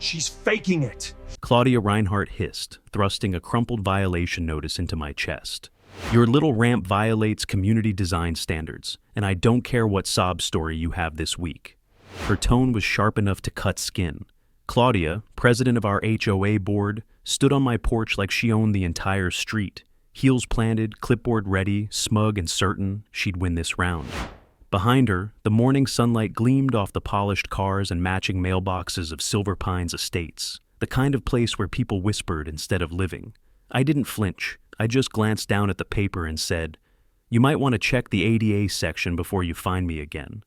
She's faking it. Claudia Reinhardt hissed, thrusting a crumpled violation notice into my chest. Your little ramp violates community design standards, and I don't care what sob story you have this week. Her tone was sharp enough to cut skin. Claudia, president of our HOA board, stood on my porch like she owned the entire street, heels planted, clipboard ready, smug and certain she'd win this round. Behind her, the morning sunlight gleamed off the polished cars and matching mailboxes of Silver Pines Estates, the kind of place where people whispered instead of living. I didn't flinch. I just glanced down at the paper and said, "You might want to check the ADA section before you find me again."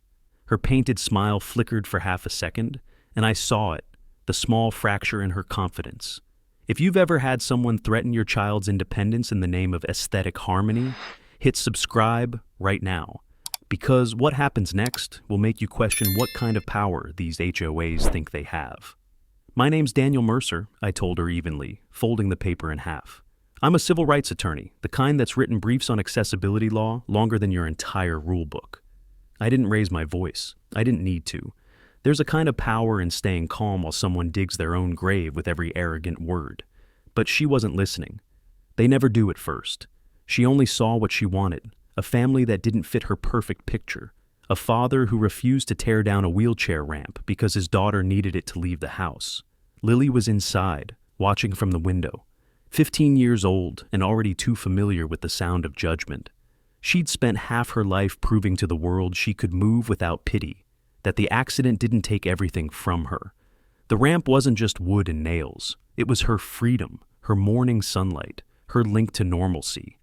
Her painted smile flickered for half a second, and I saw it, the small fracture in her confidence. If you've ever had someone threaten your child's independence in the name of aesthetic harmony, hit subscribe right now. Because what happens next will make you question what kind of power these HOAs think they have. "My name's Daniel Mercer," I told her evenly, folding the paper in half. "I'm a civil rights attorney, the kind that's written briefs on accessibility law longer than your entire rule book." I didn't raise my voice. I didn't need to. There's a kind of power in staying calm while someone digs their own grave with every arrogant word. But she wasn't listening. They never do at first. She only saw what she wanted. A family that didn't fit her perfect picture. A father who refused to tear down a wheelchair ramp because his daughter needed it to leave the house. Lily was inside, watching from the window. 15 years old and already too familiar with the sound of judgment. She'd spent half her life proving to the world she could move without pity, that the accident didn't take everything from her. The ramp wasn't just wood and nails. It was her freedom, her morning sunlight, her link to normalcy.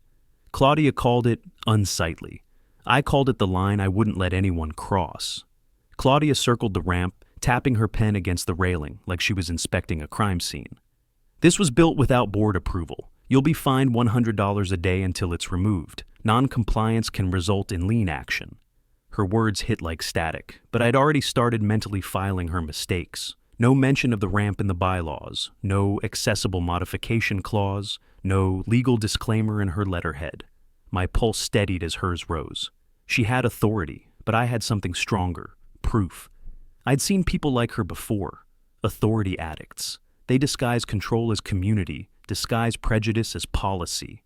Claudia called it unsightly. I called it the line I wouldn't let anyone cross. Claudia circled the ramp, tapping her pen against the railing like she was inspecting a crime scene. "This was built without board approval. You'll be fined $100 a day until it's removed. Non-compliance can result in lien action." Her words hit like static, but I'd already started mentally filing her mistakes. No mention of the ramp in the bylaws, no accessible modification clause, no legal disclaimer in her letterhead. My pulse steadied as hers rose. She had authority, but I had something stronger, proof. I'd seen people like her before, authority addicts. They disguise control as community, disguise prejudice as policy.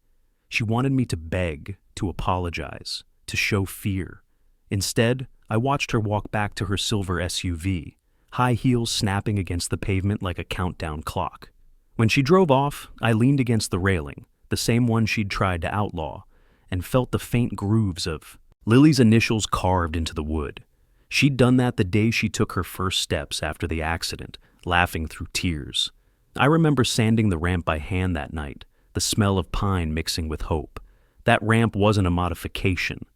She wanted me to beg, to apologize, to show fear. Instead, I watched her walk back to her silver SUV, high heels snapping against the pavement like a countdown clock. When she drove off, I leaned against the railing, the same one she'd tried to outlaw, and felt the faint grooves of Lily's initials carved into the wood. She'd done that the day she took her first steps after the accident, laughing through tears. I remember sanding the ramp by hand that night, the smell of pine mixing with hope. That ramp wasn't a modification.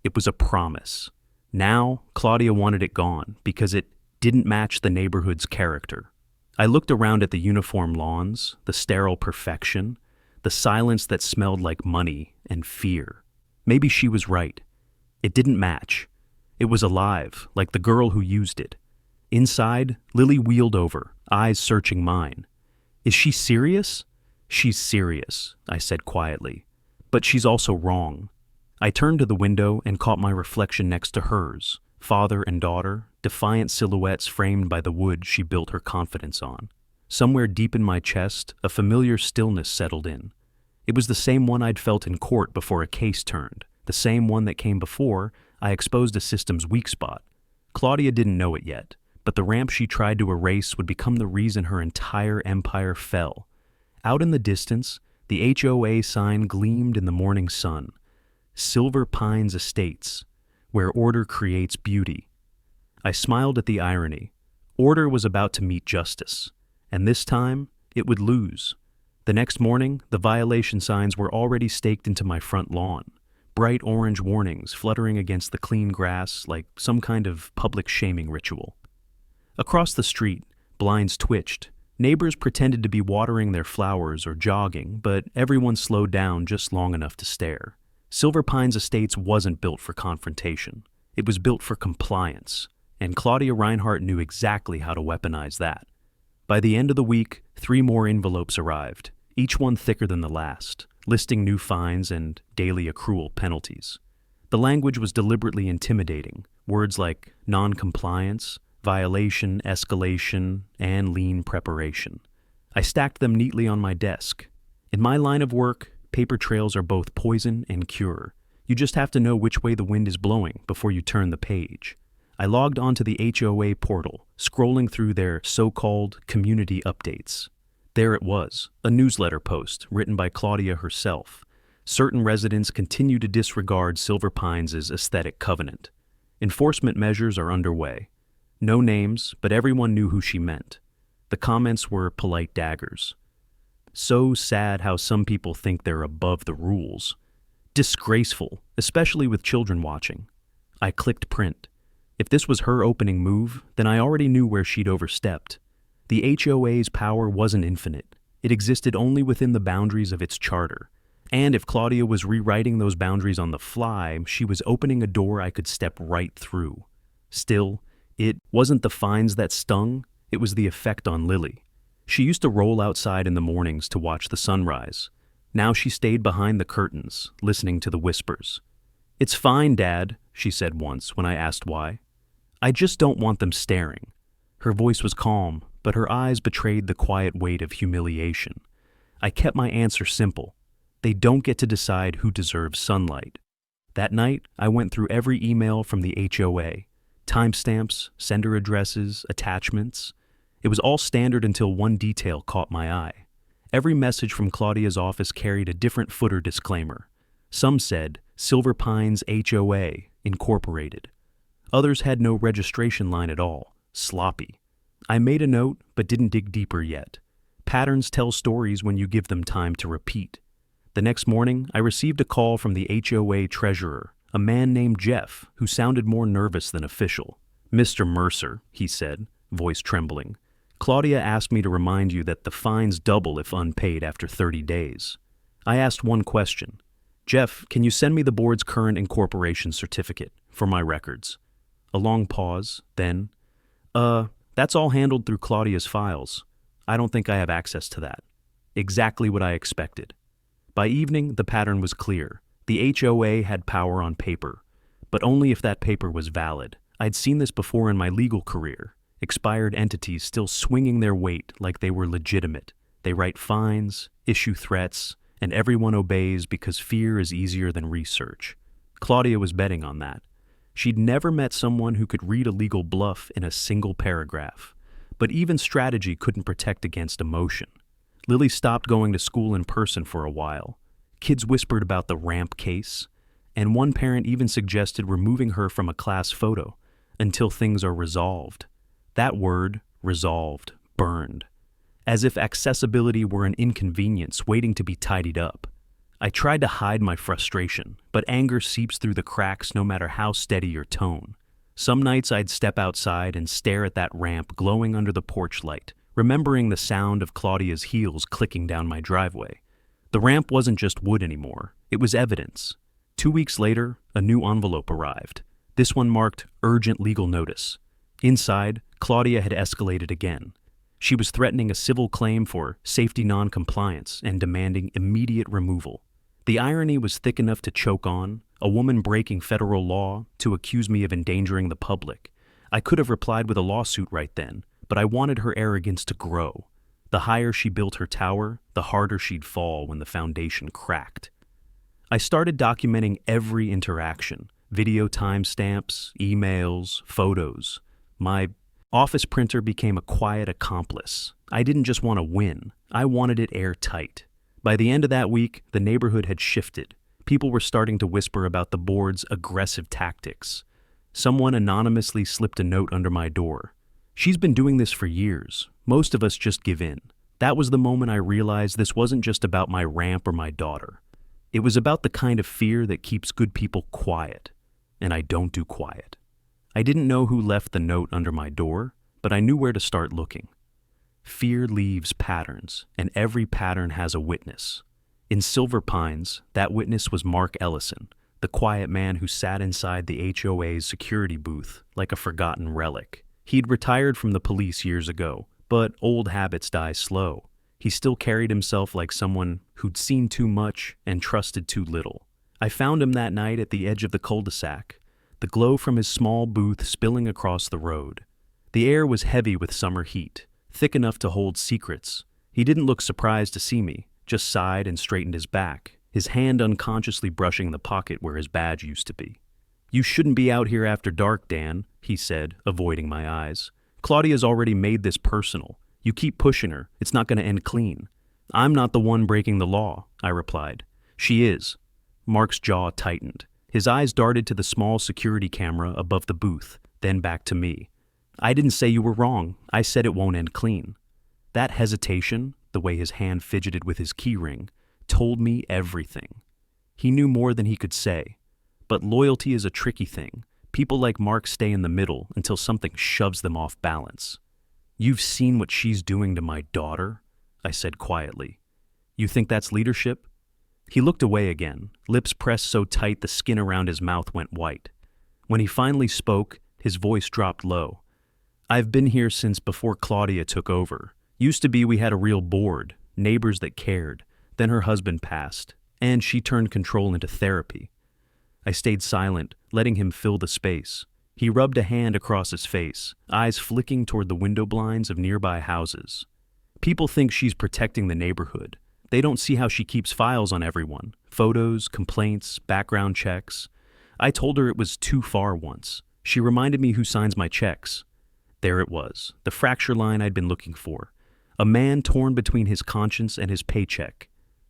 It was a promise. Now, Claudia wanted it gone because it didn't match the neighborhood's character. I looked around at the uniform lawns, the sterile perfection, the silence that smelled like money and fear. Maybe she was right. It didn't match. It was alive, like the girl who used it. Inside, Lily wheeled over, eyes searching mine. "Is she serious?" "She's serious," I said quietly. "But she's also wrong." I turned to the window and caught my reflection next to hers, father and daughter, defiant silhouettes framed by the wood she built her confidence on. Somewhere deep in my chest, a familiar stillness settled in. It was the same one I'd felt in court before a case turned, the same one that came before I exposed a system's weak spot. Claudia didn't know it yet, but the ramp she tried to erase would become the reason her entire empire fell. Out in the distance, the HOA sign gleamed in the morning sun. Silver Pines Estates, where order creates beauty. I smiled at the irony. Order was about to meet justice, and this time, it would lose. The next morning, the violation signs were already staked into my front lawn, bright orange warnings fluttering against the clean grass like some kind of public shaming ritual. Across the street, blinds twitched. Neighbors pretended to be watering their flowers or jogging, but everyone slowed down just long enough to stare. Silver Pines Estates wasn't built for confrontation. It was built for compliance, and Claudia Reinhardt knew exactly how to weaponize that. By the end of the week, 3 more envelopes arrived, each one thicker than the last, listing new fines and daily accrual penalties. The language was deliberately intimidating, words like non-compliance, violation, escalation, and lien preparation. I stacked them neatly on my desk. In my line of work, paper trails are both poison and cure. You just have to know which way the wind is blowing before you turn the page. I logged onto the HOA portal, scrolling through their so-called community updates. There it was, a newsletter post written by Claudia herself. Certain residents continue to disregard Silver Pines' aesthetic covenant. Enforcement measures are underway. No names, but everyone knew who she meant. The comments were polite daggers. So sad how some people think they're above the rules. Disgraceful, especially with children watching. I clicked print. If this was her opening move, then I already knew where she'd overstepped. The HOA's power wasn't infinite. It existed only within the boundaries of its charter. And if Claudia was rewriting those boundaries on the fly, she was opening a door I could step right through. Still, it wasn't the fines that stung, it was the effect on Lily. She used to roll outside in the mornings to watch the sunrise. Now she stayed behind the curtains, listening to the whispers. "It's fine, Dad," she said once when I asked why. "I just don't want them staring." Her voice was calm, but her eyes betrayed the quiet weight of humiliation. I kept my answer simple. They don't get to decide who deserves sunlight. That night, I went through every email from the HOA. Timestamps, sender addresses, attachments. It was all standard until one detail caught my eye. Every message from Claudia's office carried a different footer disclaimer. Some said, Silver Pines HOA, Incorporated. Others had no registration line at all. Sloppy. I made a note, but didn't dig deeper yet. Patterns tell stories when you give them time to repeat. The next morning, I received a call from the HOA treasurer, a man named Jeff, who sounded more nervous than official. "Mr. Mercer," he said, voice trembling. "Claudia asked me to remind you that the fines double if unpaid after 30 days. I asked one question. Jeff, can you send me the board's current incorporation certificate for my records?" A long pause, then, that's all handled through Claudia's files. I don't think I have access to that." Exactly what I expected. By evening, the pattern was clear. The HOA had power on paper, but only if that paper was valid. I'd seen this before in my legal career. Expired entities still swinging their weight like they were legitimate. They write fines, issue threats, and everyone obeys because fear is easier than research. Claudia was betting on that. She'd never met someone who could read a legal bluff in a single paragraph. But even strategy couldn't protect against emotion. Lily stopped going to school in person for a while. Kids whispered about the ramp case, and one parent even suggested removing her from a class photo until things are resolved. That word, resolved, burned. As if accessibility were an inconvenience waiting to be tidied up. I tried to hide my frustration, but anger seeps through the cracks no matter how steady your tone. Some nights I'd step outside and stare at that ramp glowing under the porch light, remembering the sound of Claudia's heels clicking down my driveway. The ramp wasn't just wood anymore, it was evidence. 2 weeks later, a new envelope arrived. This one marked urgent legal notice. Inside, Claudia had escalated again. She was threatening a civil claim for safety non-compliance and demanding immediate removal. The irony was thick enough to choke on, a woman breaking federal law to accuse me of endangering the public. I could have replied with a lawsuit right then, but I wanted her arrogance to grow. The higher she built her tower, the harder she'd fall when the foundation cracked. I started documenting every interaction, video timestamps, emails, photos. My office printer became a quiet accomplice. I didn't just want to win, I wanted it airtight. By the end of that week, the neighborhood had shifted. People were starting to whisper about the board's aggressive tactics. Someone anonymously slipped a note under my door. "She's been doing this for years. Most of us just give in." That was the moment I realized this wasn't just about my ramp or my daughter. It was about the kind of fear that keeps good people quiet. And I don't do quiet. I didn't know who left the note under my door, but I knew where to start looking. Fear leaves patterns, and every pattern has a witness. In Silver Pines, that witness was Mark Ellison, the quiet man who sat inside the HOA's security booth like a forgotten relic. He'd retired from the police years ago, but old habits die slow. He still carried himself like someone who'd seen too much and trusted too little. I found him that night at the edge of the cul-de-sac, the glow from his small booth spilling across the road. The air was heavy with summer heat, thick enough to hold secrets. He didn't look surprised to see me, just sighed and straightened his back, his hand unconsciously brushing the pocket where his badge used to be. "You shouldn't be out here after dark, Dan," he said, avoiding my eyes. "Claudia's already made this personal. You keep pushing her, it's not going to end clean." "I'm not the one breaking the law," I replied. "She is." Mark's jaw tightened. His eyes darted to the small security camera above the booth, then back to me. "I didn't say you were wrong. I said it won't end clean." That hesitation, the way his hand fidgeted with his keyring, told me everything. He knew more than he could say. But loyalty is a tricky thing. People like Mark stay in the middle until something shoves them off balance. "You've seen what she's doing to my daughter?" I said quietly. "You think that's leadership?" He looked away again, lips pressed so tight the skin around his mouth went white. When he finally spoke, his voice dropped low. "I've been here since before Claudia took over. Used to be we had a real board, neighbors that cared. Then her husband passed, and she turned control into therapy." I stayed silent, letting him fill the space. He rubbed a hand across his face, eyes flicking toward the window blinds of nearby houses. "People think she's protecting the neighborhood. They don't see how she keeps files on everyone. Photos, complaints, background checks. I told her it was too far once. She reminded me who signs my checks." There it was, the fracture line I'd been looking for. A man torn between his conscience and his paycheck.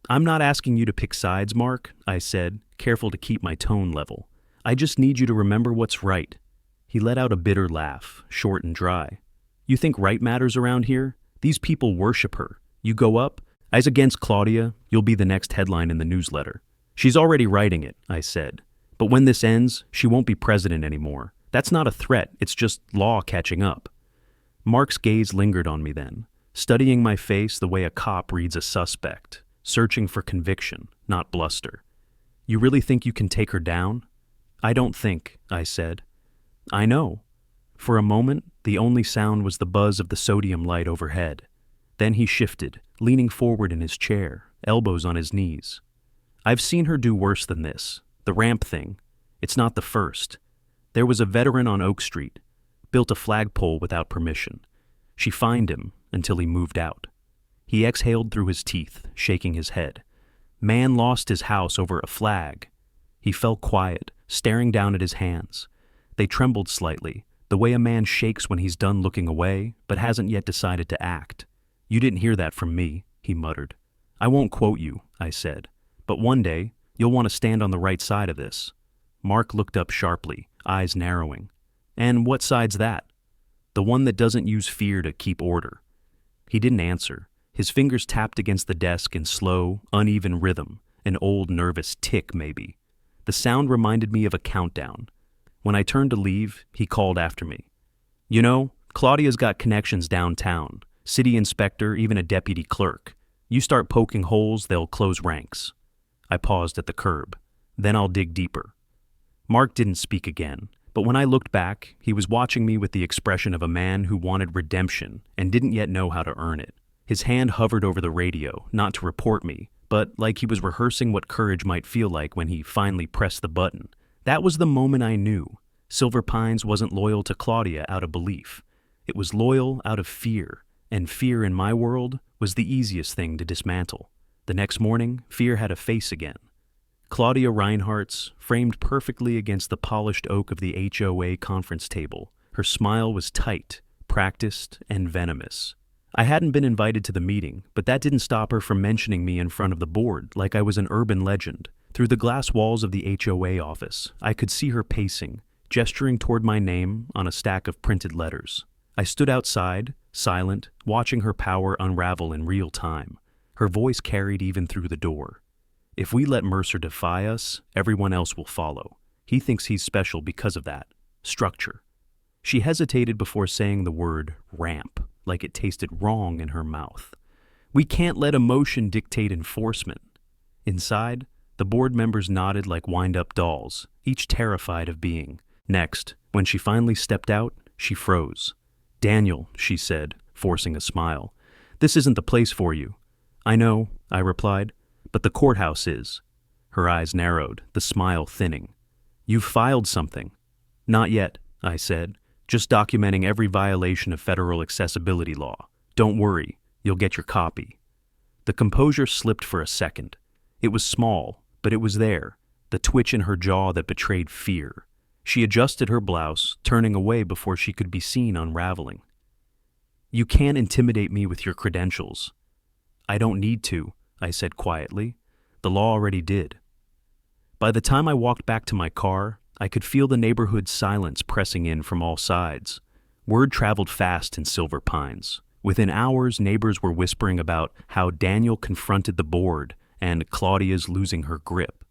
"I'm not asking you to pick sides, Mark," I said, careful to keep my tone level. "I just need you to remember what's right." He let out a bitter laugh, short and dry. "You think right matters around here? These people worship her. You go up, as against Claudia, you'll be the next headline in the newsletter." "She's already writing it," I said. "But when this ends, she won't be president anymore. That's not a threat, it's just law catching up." Mark's gaze lingered on me then, studying my face the way a cop reads a suspect, searching for conviction, not bluster. "You really think you can take her down?" "I don't think," I said. "I know." For a moment, the only sound was the buzz of the sodium light overhead. Then he shifted, leaning forward in his chair, elbows on his knees. "I've seen her do worse than this. The ramp thing. It's not the first. There was a veteran on Oak Street. Built a flagpole without permission. She fined him until he moved out." He exhaled through his teeth, shaking his head. "Man lost his house over a flag." He fell quiet, staring down at his hands. They trembled slightly, the way a man shakes when he's done looking away, but hasn't yet decided to act. "You didn't hear that from me," he muttered. "I won't quote you," I said. "But one day, you'll want to stand on the right side of this." Mark looked up sharply, eyes narrowing. "And what side's that?" "The one that doesn't use fear to keep order." He didn't answer. His fingers tapped against the desk in slow, uneven rhythm, an old nervous tick maybe. The sound reminded me of a countdown. When I turned to leave, he called after me. "You know, Claudia's got connections downtown, city inspector, even a deputy clerk. You start poking holes, they'll close ranks." I paused at the curb. "Then I'll dig deeper." Mark didn't speak again, but when I looked back, he was watching me with the expression of a man who wanted redemption and didn't yet know how to earn it. His hand hovered over the radio, not to report me, but like he was rehearsing what courage might feel like when he finally pressed the button. That was the moment I knew. Silver Pines wasn't loyal to Claudia out of belief. It was loyal out of fear, and fear in my world was the easiest thing to dismantle. The next morning, fear had a face again. Claudia Reinhardt's, framed perfectly against the polished oak of the HOA conference table. Her smile was tight, practiced, and venomous. I hadn't been invited to the meeting, but that didn't stop her from mentioning me in front of the board like I was an urban legend. Through the glass walls of the HOA office, I could see her pacing, gesturing toward my name on a stack of printed letters. I stood outside, silent, watching her power unravel in real time. Her voice carried even through the door. "If we let Mercer defy us, everyone else will follow. He thinks he's special because of that. Structure." She hesitated before saying the word ramp, like it tasted wrong in her mouth. "We can't let emotion dictate enforcement." Inside, the board members nodded like wind-up dolls, each terrified of being. Next, when she finally stepped out, she froze. "Daniel," she said, forcing a smile, "this isn't the place for you." "I know," I replied, "but the courthouse is." Her eyes narrowed, the smile thinning. "You've filed something." "Not yet," I said. Just documenting every violation of federal accessibility law. Don't worry, you'll get your copy. The composure slipped for a second. It was small, but it was there, the twitch in her jaw that betrayed fear. She adjusted her blouse, turning away before she could be seen unraveling. You can't intimidate me with your credentials. I don't need to, I said quietly. The law already did. By the time I walked back to my car, I could feel the neighborhood's silence pressing in from all sides. Word traveled fast in Silver Pines. Within hours, neighbors were whispering about how Daniel confronted the board and Claudia's losing her grip.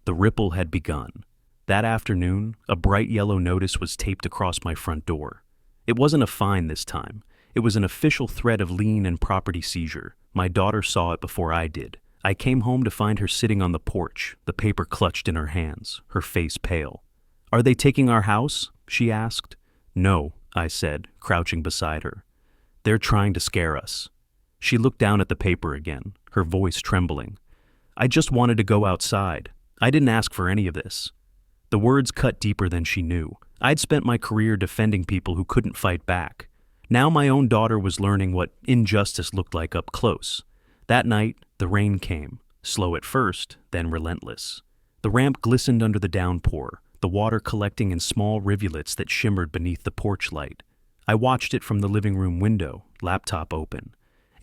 The ripple had begun. That afternoon, a bright yellow notice was taped across my front door. It wasn't a fine this time. It was an official threat of lien and property seizure. My daughter saw it before I did. I came home to find her sitting on the porch, the paper clutched in her hands, her face pale. Are they taking our house? She asked. No, I said, crouching beside her. They're trying to scare us. She looked down at the paper again, her voice trembling. I just wanted to go outside. I didn't ask for any of this. The words cut deeper than she knew. I'd spent my career defending people who couldn't fight back. Now my own daughter was learning what injustice looked like up close. That night, the rain came, slow at first, then relentless. The ramp glistened under the downpour, the water collecting in small rivulets that shimmered beneath the porch light. I watched it from the living room window, laptop open.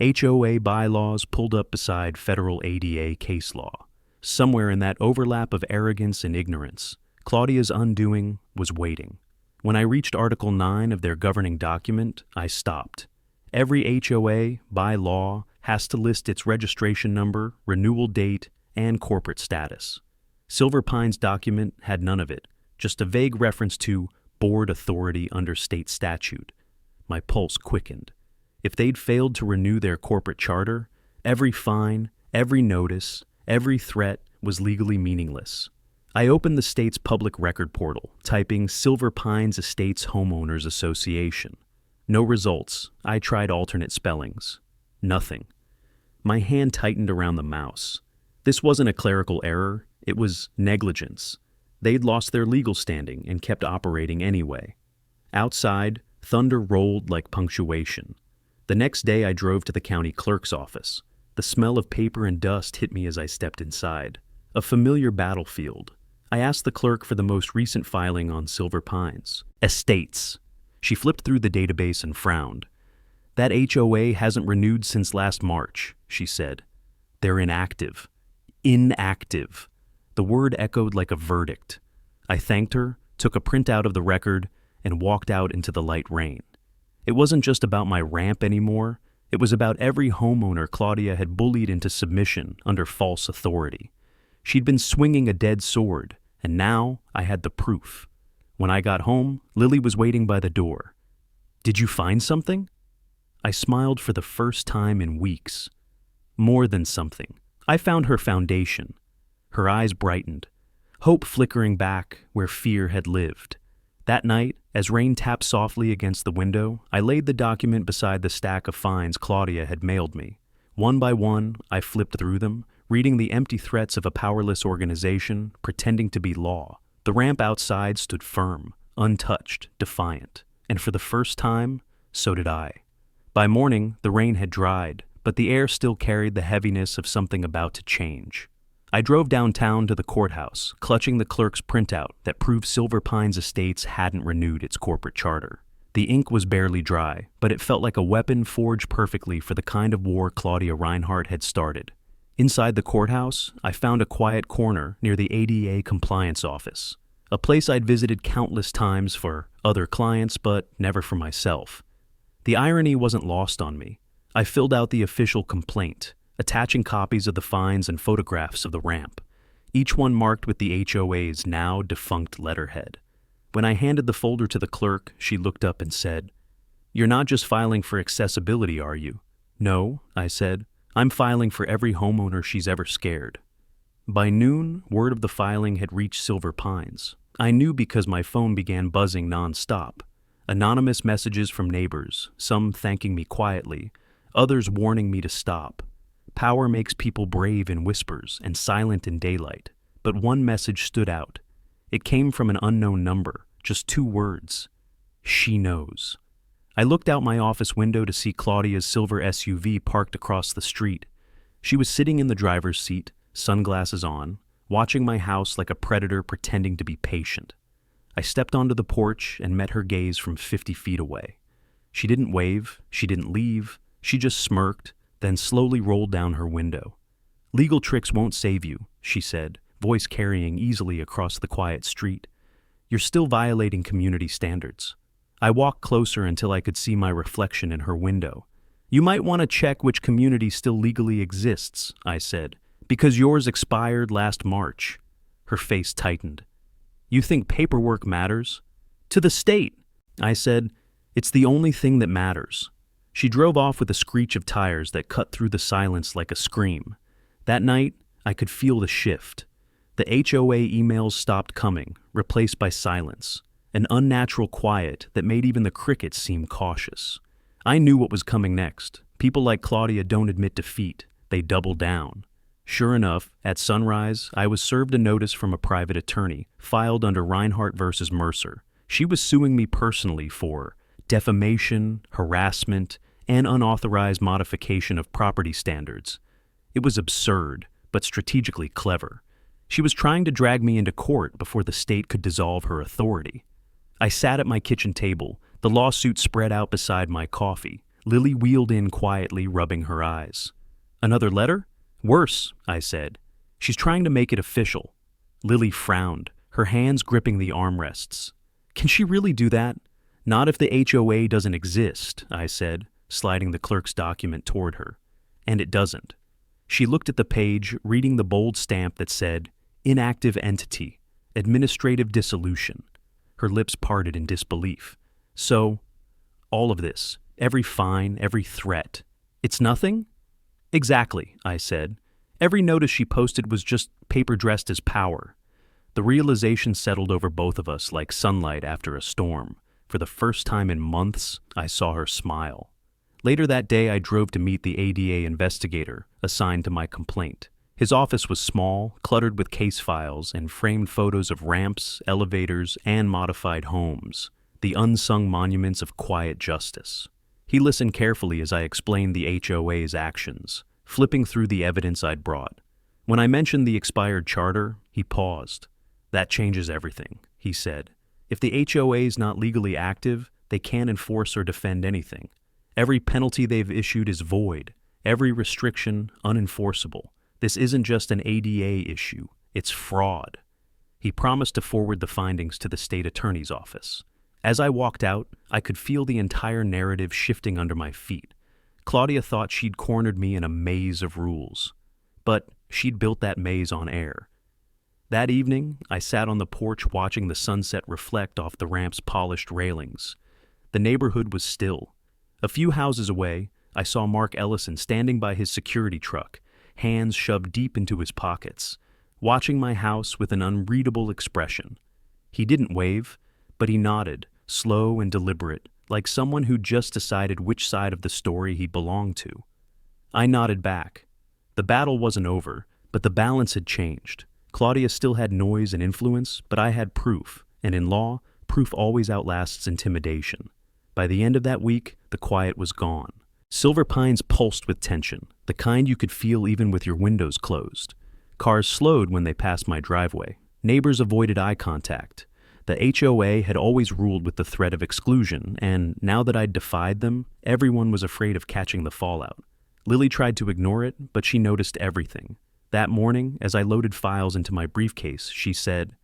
HOA bylaws pulled up beside federal ADA case law. Somewhere in that overlap of arrogance and ignorance, Claudia's undoing was waiting. When I reached Article 9 of their governing document, I stopped. Every HOA, by law, has to list its registration number, renewal date, and corporate status. Silver Pine's document had none of it, just a vague reference to board authority under state statute. My pulse quickened. If they'd failed to renew their corporate charter, every fine, every notice, every threat was legally meaningless. I opened the state's public record portal, typing Silver Pines Estates Homeowners Association. No results. I tried alternate spellings. Nothing. My hand tightened around the mouse. This wasn't a clerical error, it was negligence. They'd lost their legal standing and kept operating anyway. Outside, thunder rolled like punctuation. The next day I drove to the county clerk's office. The smell of paper and dust hit me as I stepped inside. A familiar battlefield. I asked the clerk for the most recent filing on Silver Pines. Estates. She flipped through the database and frowned. That HOA hasn't renewed since last March, she said. They're inactive. Inactive. The word echoed like a verdict. I thanked her, took a printout of the record, and walked out into the light rain. It wasn't just about my ramp anymore. It was about every homeowner Claudia had bullied into submission under false authority. She'd been swinging a dead sword, and now I had the proof. When I got home, Lily was waiting by the door. Did you find something? I smiled for the first time in weeks. More than something. I found her foundation. Her eyes brightened, hope flickering back where fear had lived. That night, as rain tapped softly against the window, I laid the document beside the stack of fines Claudia had mailed me. One by one, I flipped through them, reading the empty threats of a powerless organization pretending to be law. The ramp outside stood firm, untouched, defiant. And for the first time, so did I. By morning, the rain had dried, but the air still carried the heaviness of something about to change. I drove downtown to the courthouse, clutching the clerk's printout that proved Silver Pines Estates hadn't renewed its corporate charter. The ink was barely dry, but it felt like a weapon forged perfectly for the kind of war Claudia Reinhardt had started. Inside the courthouse, I found a quiet corner near the ADA compliance office, a place I'd visited countless times for other clients, but never for myself. The irony wasn't lost on me. I filled out the official complaint, attaching copies of the fines and photographs of the ramp, each one marked with the HOA's now defunct letterhead. When I handed the folder to the clerk, she looked up and said, "You're not just filing for accessibility, are you?" "No," I said. "I'm filing for every homeowner she's ever scared." By noon, word of the filing had reached Silver Pines. I knew because my phone began buzzing nonstop. Anonymous messages from neighbors, some thanking me quietly, others warning me to stop. Power makes people brave in whispers and silent in daylight, but one message stood out. It came from an unknown number, just 2 words. She knows. I looked out my office window to see Claudia's silver SUV parked across the street. She was sitting in the driver's seat, sunglasses on, watching my house like a predator pretending to be patient. I stepped onto the porch and met her gaze from 50 feet away. She didn't wave, she didn't leave, she just smirked, then slowly rolled down her window. "Legal tricks won't save you," she said, voice carrying easily across the quiet street. "You're still violating community standards." I walked closer until I could see my reflection in her window. "You might want to check which community still legally exists," I said, "because yours expired last March." Her face tightened. "You think paperwork matters?" "To the state," I said. "It's the only thing that matters." She drove off with a screech of tires that cut through the silence like a scream. That night, I could feel the shift. The HOA emails stopped coming, replaced by silence. An unnatural quiet that made even the crickets seem cautious. I knew what was coming next. People like Claudia don't admit defeat, they double down. Sure enough, at sunrise, I was served a notice from a private attorney, filed under Reinhardt versus Mercer. She was suing me personally for defamation, harassment, and unauthorized modification of property standards. It was absurd, but strategically clever. She was trying to drag me into court before the state could dissolve her authority. I sat at my kitchen table, the lawsuit spread out beside my coffee. Lily wheeled in quietly, rubbing her eyes. "Another letter?" "Worse," I said. "She's trying to make it official." Lily frowned, her hands gripping the armrests. "Can she really do that?" "Not if the HOA doesn't exist," I said, sliding the clerk's document toward her. "And it doesn't." She looked at the page, reading the bold stamp that said, "Inactive entity, administrative dissolution." Her lips parted in disbelief. "So, all of this, every fine, every threat, it's nothing?" "Exactly," I said. "Every notice she posted was just paper dressed as power." The realization settled over both of us like sunlight after a storm. For the first time in months, I saw her smile. Later that day, I drove to meet the ADA investigator assigned to my complaint. His office was small, cluttered with case files and framed photos of ramps, elevators, and modified homes, the unsung monuments of quiet justice. He listened carefully as I explained the HOA's actions, flipping through the evidence I'd brought. When I mentioned the expired charter, he paused. "That changes everything," he said. "If the HOA is not legally active, they can't enforce or defend anything. Every penalty they've issued is void, every restriction unenforceable. This isn't just an ADA issue, it's fraud." He promised to forward the findings to the state attorney's office. As I walked out, I could feel the entire narrative shifting under my feet. Claudia thought she'd cornered me in a maze of rules. But she'd built that maze on air. That evening, I sat on the porch watching the sunset reflect off the ramp's polished railings. The neighborhood was still. A few houses away, I saw Mark Ellison standing by his security truck, hands shoved deep into his pockets, watching my house with an unreadable expression. He didn't wave, but he nodded, slow and deliberate, like someone who'd just decided which side of the story he belonged to. I nodded back. The battle wasn't over, but the balance had changed. Claudia still had noise and influence, but I had proof, and in law, proof always outlasts intimidation. By the end of that week, the quiet was gone. Silver Pines pulsed with tension, the kind you could feel even with your windows closed. Cars slowed when they passed my driveway. Neighbors avoided eye contact. The HOA had always ruled with the threat of exclusion, and now that I'd defied them, everyone was afraid of catching the fallout. Lily tried to ignore it, but she noticed everything. That morning, as I loaded files into my briefcase, she said,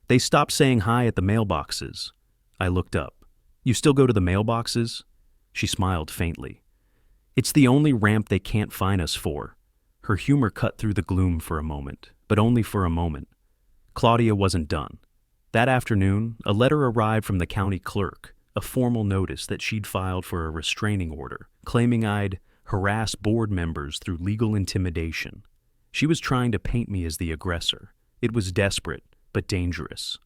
"They stopped saying hi at the mailboxes." I looked up. "You still go to the mailboxes?" She smiled faintly. "It's the only ramp they can't fine us for." Her humor cut through the gloom for a moment, but only for a moment. Claudia wasn't done. That afternoon, a letter arrived from the county clerk, a formal notice that she'd filed for a restraining order, claiming I'd harassed board members through legal intimidation. She was trying to paint me as the aggressor. It was desperate, but dangerous.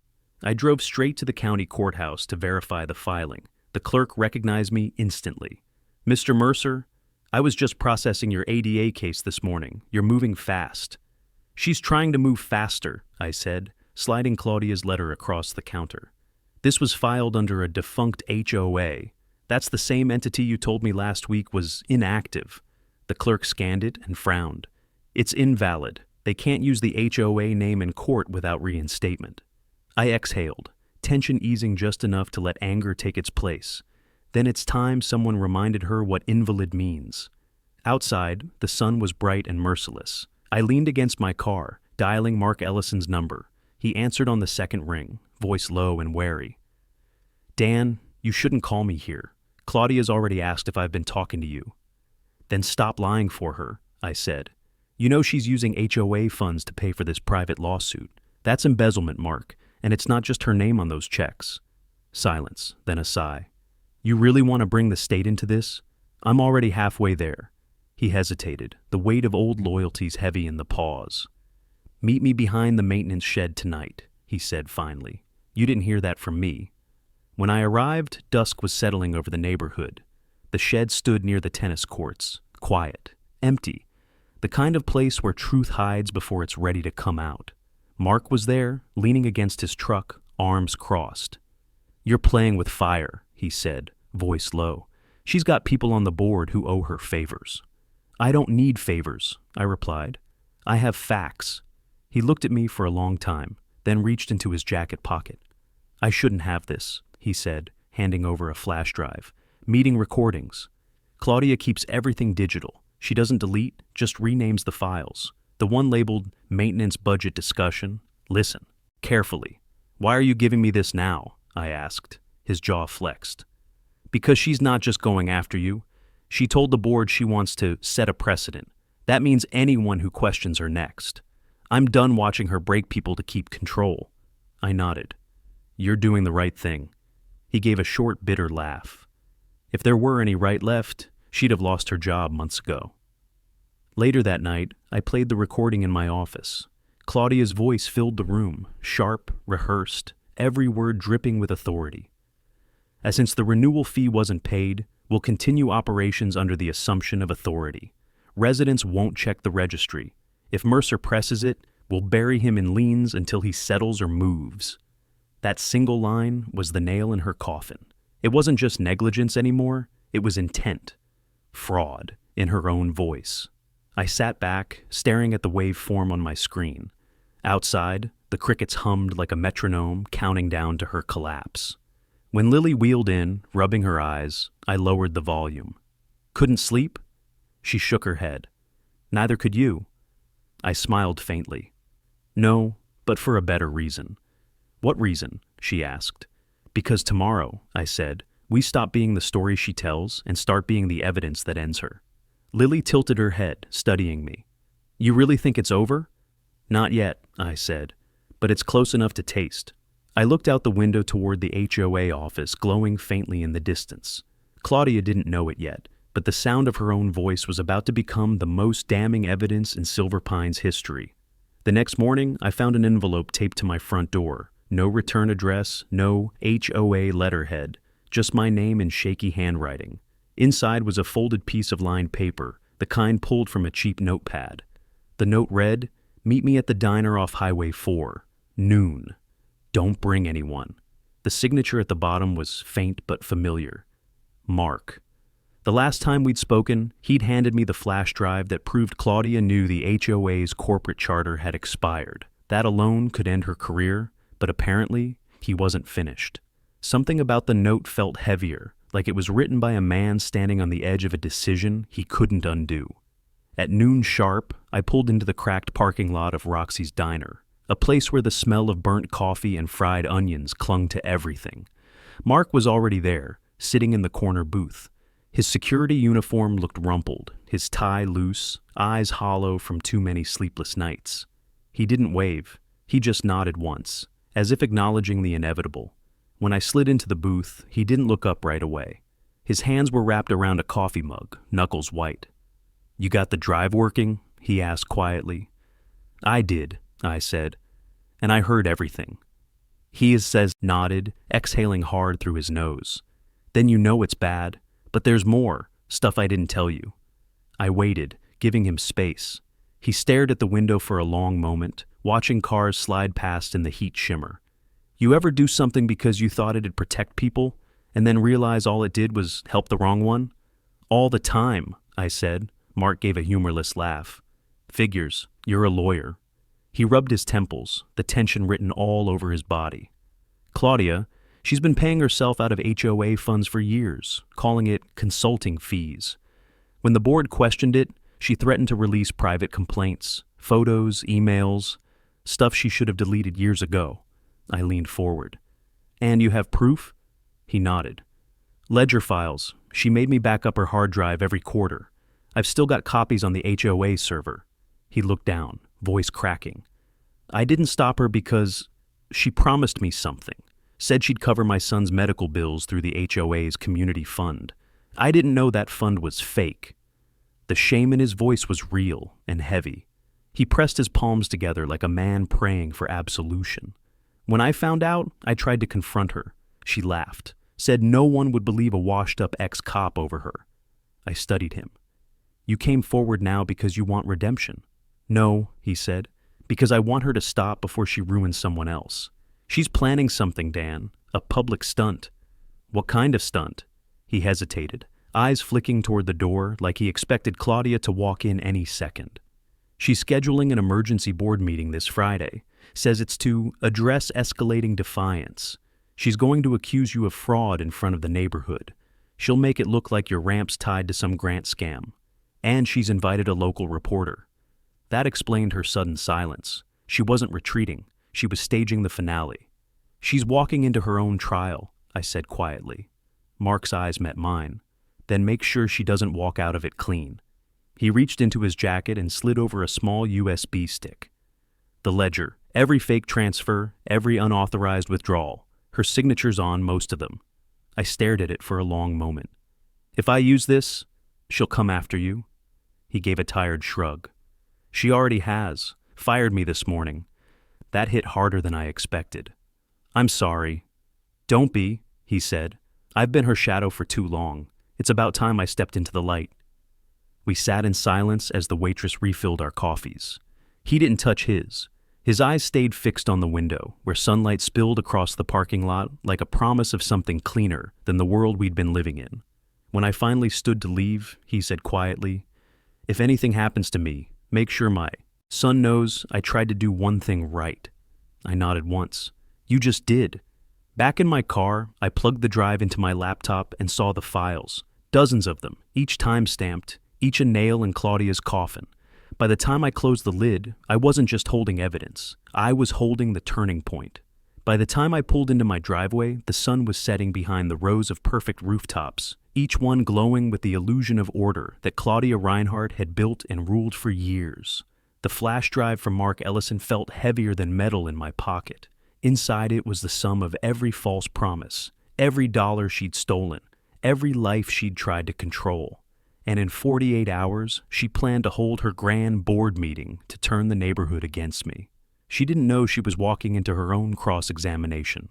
I drove straight to the county courthouse to verify the filing. The clerk recognized me instantly. "Mr. Mercer, I was just processing your ADA case this morning. You're moving fast." "She's trying to move faster," I said, sliding Claudia's letter across the counter. This was filed under a defunct HOA. That's the same entity you told me last week was inactive. The clerk scanned it and frowned. It's invalid. They can't use the HOA name in court without reinstatement. I exhaled, tension easing just enough to let anger take its place. Then it's time someone reminded her what invalid means. Outside, the sun was bright and merciless. I leaned against my car, dialing Mark Ellison's number. He answered on the second ring, voice low and wary. Dan, you shouldn't call me here. Claudia's already asked if I've been talking to you. Then stop lying for her, I said. You know she's using HOA funds to pay for this private lawsuit. That's embezzlement, Mark, and it's not just her name on those checks. Silence, then a sigh. You really want to bring the state into this? I'm already halfway there. He hesitated, the weight of old loyalties heavy in the pause. Meet me behind the maintenance shed tonight, he said finally. You didn't hear that from me. When I arrived, dusk was settling over the neighborhood. The shed stood near the tennis courts, quiet, empty, the kind of place where truth hides before it's ready to come out. Mark was there, leaning against his truck, arms crossed. You're playing with fire, he said, voice low. She's got people on the board who owe her favors. I don't need favors, I replied. I have facts. He looked at me for a long time, then reached into his jacket pocket. I shouldn't have this, he said, handing over a flash drive. Meeting recordings. Claudia keeps everything digital. She doesn't delete, just renames the files. The one labeled Maintenance Budget Discussion. Listen, carefully. Why are you giving me this now? I asked. His jaw flexed. Because she's not just going after you. She told the board she wants to set a precedent. That means anyone who questions her next. I'm done watching her break people to keep control. I nodded. You're doing the right thing. He gave a short, bitter laugh. If there were any right left, she'd have lost her job months ago. Later that night, I played the recording in my office. Claudia's voice filled the room, sharp, rehearsed, every word dripping with authority. As since the renewal fee wasn't paid, we'll continue operations under the assumption of authority. Residents won't check the registry. If Mercer presses it, we'll bury him in liens until he settles or moves. That single line was the nail in her coffin. It wasn't just negligence anymore, it was intent. Fraud, in her own voice. I sat back, staring at the waveform on my screen. Outside, the crickets hummed like a metronome, counting down to her collapse. When Lily wheeled in, rubbing her eyes, I lowered the volume. Couldn't sleep? She shook her head. Neither could you. I smiled faintly. No, but for a better reason. What reason? She asked. Because tomorrow, I said, we stop being the story she tells and start being the evidence that ends her. Lily tilted her head, studying me. You really think it's over? Not yet, I said, but it's close enough to taste. I looked out the window toward the HOA office, glowing faintly in the distance. Claudia didn't know it yet, but the sound of her own voice was about to become the most damning evidence in Silver Pine's history. The next morning, I found an envelope taped to my front door. No return address, no HOA letterhead, just my name in shaky handwriting. Inside was a folded piece of lined paper, the kind pulled from a cheap notepad. The note read, Meet me at the diner off Highway 4, noon. Don't bring anyone. The signature at the bottom was faint but familiar. Mark. The last time we'd spoken, he'd handed me the flash drive that proved Claudia knew the HOA's corporate charter had expired. That alone could end her career, but apparently he wasn't finished. Something about the note felt heavier, like it was written by a man standing on the edge of a decision he couldn't undo. At noon sharp, I pulled into the cracked parking lot of Roxy's Diner, a place where the smell of burnt coffee and fried onions clung to everything. Mark was already there, sitting in the corner booth. His security uniform looked rumpled, his tie loose, eyes hollow from too many sleepless nights. He didn't wave. He just nodded once, as if acknowledging the inevitable. When I slid into the booth, he didn't look up right away. His hands were wrapped around a coffee mug, knuckles white. You got the drive working? He asked quietly. I did, I said, and I heard everything. He nodded, exhaling hard through his nose. Then you know it's bad, but there's more, stuff I didn't tell you. I waited, giving him space. He stared at the window for a long moment, watching cars slide past in the heat shimmer. You ever do something because you thought it'd protect people, and then realize all it did was help the wrong one? All the time, I said. Mark gave a humorless laugh. Figures, you're a lawyer. He rubbed his temples, the tension written all over his body. Claudia, she's been paying herself out of HOA funds for years, calling it consulting fees. When the board questioned it, she threatened to release private complaints, photos, emails, stuff she should have deleted years ago. I leaned forward. And you have proof? He nodded. Ledger files. She made me back up her hard drive every quarter. I've still got copies on the HOA server. He looked down, voice cracking. I didn't stop her because she promised me something. Said she'd cover my son's medical bills through the HOA's community fund. I didn't know that fund was fake. The shame in his voice was real and heavy. He pressed his palms together like a man praying for absolution. When I found out, I tried to confront her. She laughed, said no one would believe a washed-up ex-cop over her. I studied him. You came forward now because you want redemption. No, he said, because I want her to stop before she ruins someone else. She's planning something, Dan, a public stunt. What kind of stunt? He hesitated, eyes flicking toward the door like he expected Claudia to walk in any second. She's scheduling an emergency board meeting this Friday. Says it's to address escalating defiance. She's going to accuse you of fraud in front of the neighborhood. She'll make it look like your ramp's tied to some grant scam. And she's invited a local reporter. That explained her sudden silence. She wasn't retreating. She was staging the finale. She's walking into her own trial, I said quietly. Mark's eyes met mine. Then make sure she doesn't walk out of it clean. He reached into his jacket and slid over a small USB stick. The ledger, every fake transfer, every unauthorized withdrawal. Her signature's on most of them. I stared at it for a long moment. If I use this, she'll come after you. He gave a tired shrug. She already has. Fired me this morning. That hit harder than I expected. I'm sorry. Don't be, he said. I've been her shadow for too long. It's about time I stepped into the light. We sat in silence as the waitress refilled our coffees. He didn't touch his. His eyes stayed fixed on the window, where sunlight spilled across the parking lot like a promise of something cleaner than the world we'd been living in. When I finally stood to leave, he said quietly, "If anything happens to me, make sure my son knows I tried to do one thing right." I nodded once. You just did. Back in my car, I plugged the drive into my laptop and saw the files. Dozens of them, each time-stamped, each a nail in Claudia's coffin. By the time I closed the lid, I wasn't just holding evidence. I was holding the turning point. By the time I pulled into my driveway, the sun was setting behind the rows of perfect rooftops, each one glowing with the illusion of order that Claudia Reinhardt had built and ruled for years. The flash drive from Mark Ellison felt heavier than metal in my pocket. Inside it was the sum of every false promise, every dollar she'd stolen, every life she'd tried to control. And in 48 hours, she planned to hold her grand board meeting to turn the neighborhood against me. She didn't know she was walking into her own cross-examination.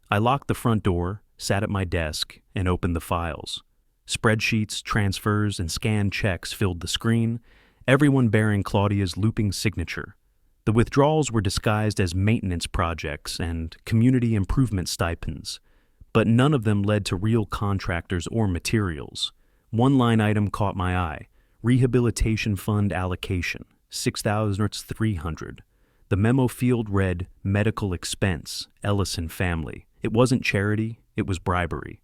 I locked the front door, sat at my desk, and opened the files. Spreadsheets, transfers, and scanned checks filled the screen, everyone bearing Claudia's looping signature. The withdrawals were disguised as maintenance projects and community improvement stipends, but none of them led to real contractors or materials. One line item caught my eye, Rehabilitation Fund Allocation, $6,300. The memo field read, Medical Expense, Ellison Family. It wasn't charity, it was bribery.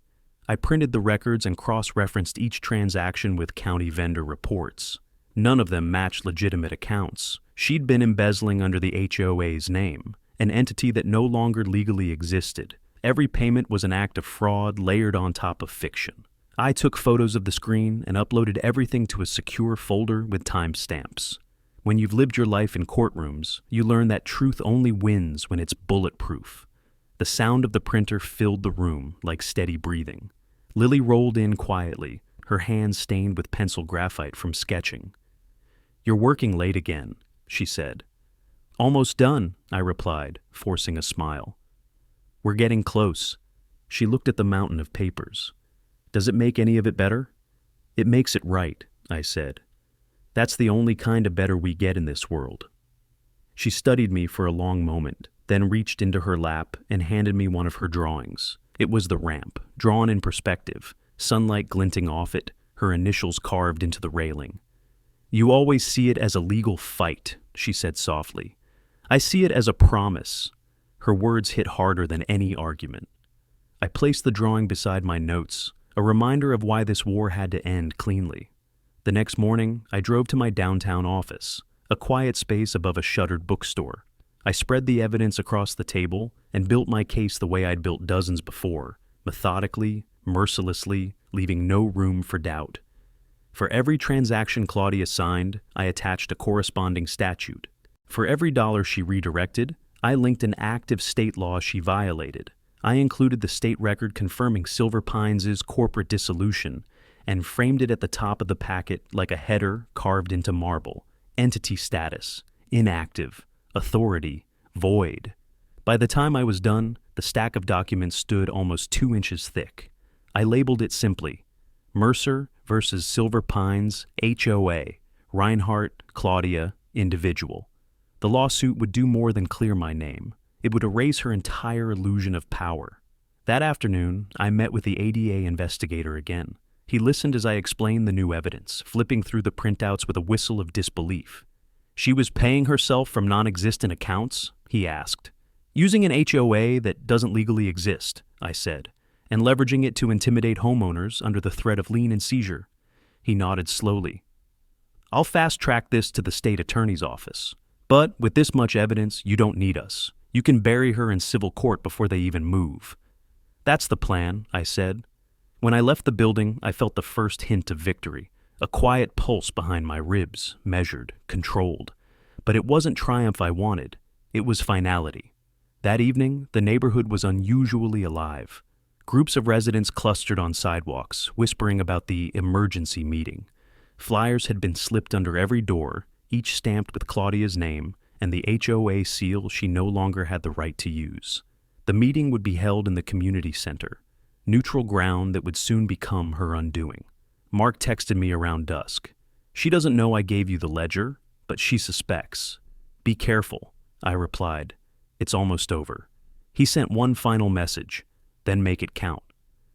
I printed the records and cross-referenced each transaction with county vendor reports. None of them matched legitimate accounts. She'd been embezzling under the HOA's name, an entity that no longer legally existed. Every payment was an act of fraud layered on top of fiction. I took photos of the screen and uploaded everything to a secure folder with timestamps. When you've lived your life in courtrooms, you learn that truth only wins when it's bulletproof. The sound of the printer filled the room like steady breathing. Lily rolled in quietly, her hands stained with pencil graphite from sketching. "You're working late again," she said. "Almost done," I replied, forcing a smile. "We're getting close." She looked at the mountain of papers. "Does it make any of it better?" "It makes it right," I said. "That's the only kind of better we get in this world." She studied me for a long moment, then reached into her lap and handed me one of her drawings. It was the ramp, drawn in perspective, sunlight glinting off it, her initials carved into the railing. "You always see it as a legal fight," she said softly. "I see it as a promise." Her words hit harder than any argument. I placed the drawing beside my notes, a reminder of why this war had to end cleanly. The next morning, I drove to my downtown office, a quiet space above a shuttered bookstore. I spread the evidence across the table and built my case the way I'd built dozens before, methodically, mercilessly, leaving no room for doubt. For every transaction Claudia signed, I attached a corresponding statute. For every dollar she redirected, I linked an active state law she violated. I included the state record confirming Silver Pines' corporate dissolution and framed it at the top of the packet like a header carved into marble. Entity status, inactive, authority, void. By the time I was done, the stack of documents stood almost 2 inches thick. I labeled it simply, Mercer versus Silver Pines, HOA, Reinhardt, Claudia, individual. The lawsuit would do more than clear my name. It would erase her entire illusion of power. That afternoon, I met with the ADA investigator again. He listened as I explained the new evidence, flipping through the printouts with a whistle of disbelief. "She was paying herself from non-existent accounts?" he asked. "Using an HOA that doesn't legally exist," I said, "and leveraging it to intimidate homeowners under the threat of lien and seizure." He nodded slowly. "I'll fast-track this to the state attorney's office. But with this much evidence, you don't need us. You can bury her in civil court before they even move." "That's the plan," I said. When I left the building, I felt the first hint of victory, a quiet pulse behind my ribs, measured, controlled. But it wasn't triumph I wanted. It was finality. That evening, the neighborhood was unusually alive. Groups of residents clustered on sidewalks, whispering about the emergency meeting. Flyers had been slipped under every door, each stamped with Claudia's name and the HOA seal she no longer had the right to use. The meeting would be held in the community center, neutral ground that would soon become her undoing. Mark texted me around dusk. "She doesn't know I gave you the ledger, but she suspects. Be careful," I replied. "It's almost over." He sent one final message, "Then make it count."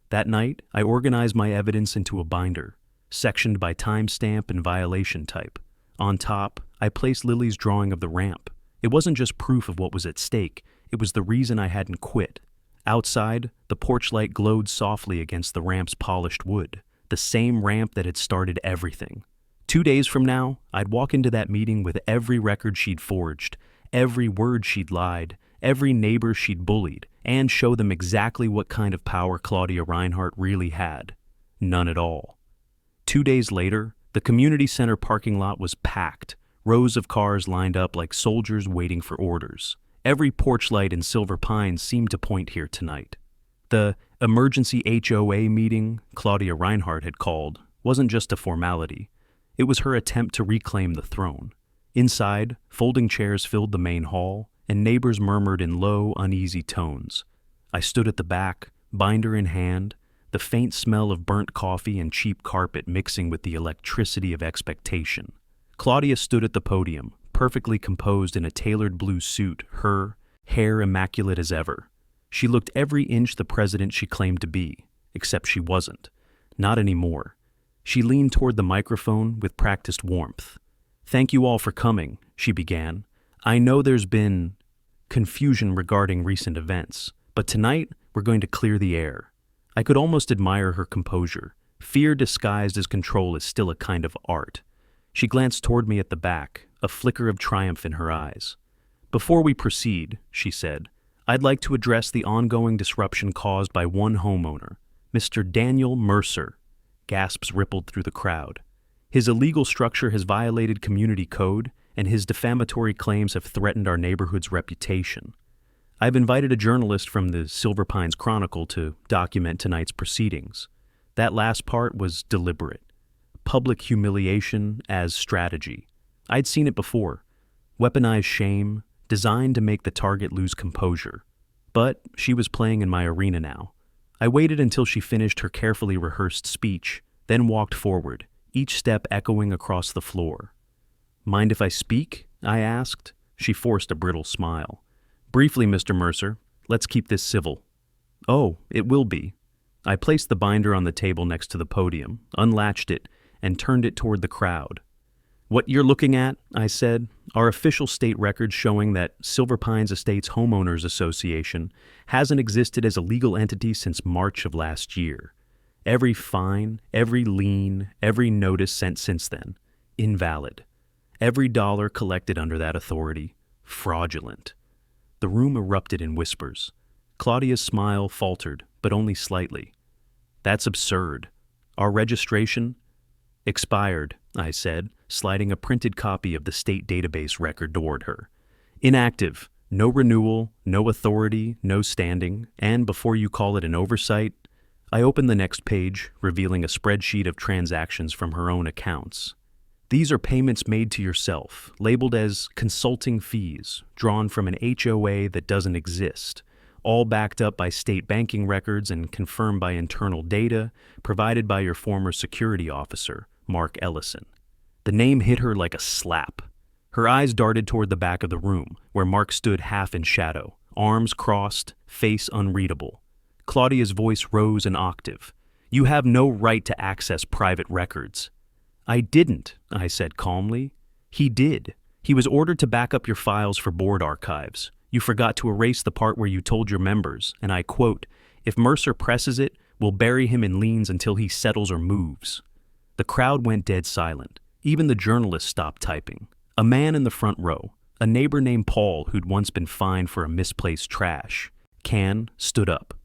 That night, I organized my evidence into a binder, sectioned by timestamp and violation type. On top, I placed Lily's drawing of the ramp. It wasn't just proof of what was at stake, it was the reason I hadn't quit. Outside, the porch light glowed softly against the ramp's polished wood, the same ramp that had started everything. 2 days from now, I'd walk into that meeting with every record she'd forged, every word she'd lied, every neighbor she'd bullied, and show them exactly what kind of power Claudia Reinhardt really had. None at all. 2 days later, the community center parking lot was packed, rows of cars lined up like soldiers waiting for orders. Every porch light in Silver Pines seemed to point here tonight. The emergency HOA meeting Claudia Reinhardt had called wasn't just a formality. It was her attempt to reclaim the throne. Inside, folding chairs filled the main hall, and neighbors murmured in low, uneasy tones. I stood at the back, binder in hand, the faint smell of burnt coffee and cheap carpet mixing with the electricity of expectation. Claudia stood at the podium, perfectly composed in a tailored blue suit, her hair immaculate as ever. She looked every inch the president she claimed to be, except she wasn't. Not anymore. She leaned toward the microphone with practiced warmth. "Thank you all for coming," she began. "I know there's been confusion regarding recent events, but tonight we're going to clear the air." I could almost admire her composure. Fear disguised as control is still a kind of art. She glanced toward me at the back, a flicker of triumph in her eyes. "Before we proceed," she said, "I'd like to address the ongoing disruption caused by one homeowner, Mr. Daniel Mercer." Gasps rippled through the crowd. "His illegal structure has violated community code, and his defamatory claims have threatened our neighborhood's reputation. I've invited a journalist from the Silver Pines Chronicle to document tonight's proceedings. That last part was deliberate. Public humiliation as strategy. I'd seen it before. Weaponized shame, designed to make the target lose composure. But she was playing in my arena now. I waited until she finished her carefully rehearsed speech, then walked forward, each step echoing across the floor. "Mind if I speak?" I asked. She forced a brittle smile. Briefly, Mr. Mercer, let's keep this civil. Oh, it will be. I placed the binder on the table next to the podium, unlatched it, and turned it toward the crowd. What you're looking at, I said, are official state records showing that Silver Pines Estates Homeowners Association hasn't existed as a legal entity since March of last year. Every fine, every lien, every notice sent since then, invalid. Every dollar collected under that authority, fraudulent. The room erupted in whispers. Claudia's smile faltered, but only slightly. That's absurd. Our registration? Expired, I said, sliding a printed copy of the state database record toward her. Inactive, no renewal, no authority, no standing, and before you call it an oversight, I opened the next page, revealing a spreadsheet of transactions from her own accounts. These are payments made to yourself, labeled as consulting fees, drawn from an HOA that doesn't exist, all backed up by state banking records and confirmed by internal data provided by your former security officer, Mark Ellison. The name hit her like a slap. Her eyes darted toward the back of the room, where Mark stood half in shadow, arms crossed, face unreadable. Claudia's voice rose an octave. You have no right to access private records. I didn't, I said calmly. He did. He was ordered to back up your files for board archives. You forgot to erase the part where you told your members, and I quote, if Mercer presses it, we'll bury him in liens until he settles or moves. The crowd went dead silent. Even the journalists stopped typing. A man in the front row, a neighbor named Paul who'd once been fined for a misplaced trash can, stood up.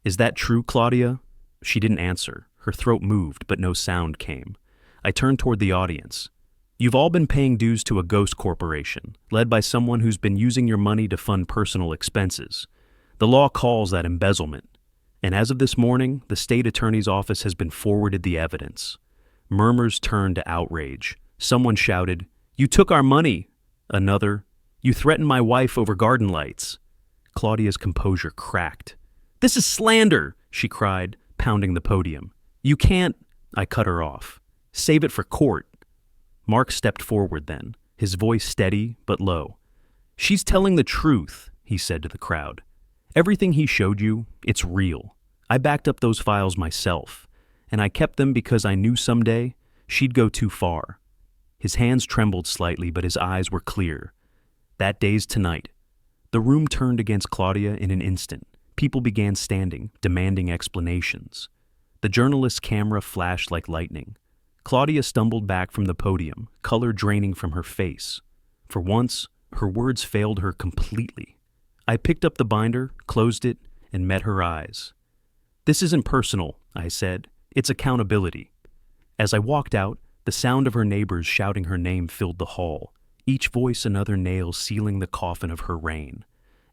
Is that true, Claudia? She didn't answer. Her throat moved, but no sound came. I turned toward the audience. You've all been paying dues to a ghost corporation, led by someone who's been using your money to fund personal expenses. The law calls that embezzlement. And as of this morning, the state attorney's office has been forwarded the evidence. Murmurs turned to outrage. Someone shouted, You took our money! Another, You threatened my wife over garden lights. Claudia's composure cracked. This is slander, she cried, pounding the podium. You can't... I cut her off. Save it for court. Mark stepped forward then, his voice steady but low. She's telling the truth, he said to the crowd. Everything he showed you, it's real. I backed up those files myself, and I kept them because I knew someday she'd go too far. His hands trembled slightly, but his eyes were clear. That day's tonight. The room turned against Claudia in an instant. People began standing, demanding explanations. The journalist's camera flashed like lightning. Claudia stumbled back from the podium, color draining from her face. For once, her words failed her completely. I picked up the binder, closed it, and met her eyes. This isn't personal, I said. It's accountability. As I walked out, the sound of her neighbors shouting her name filled the hall, each voice another nail sealing the coffin of her reign.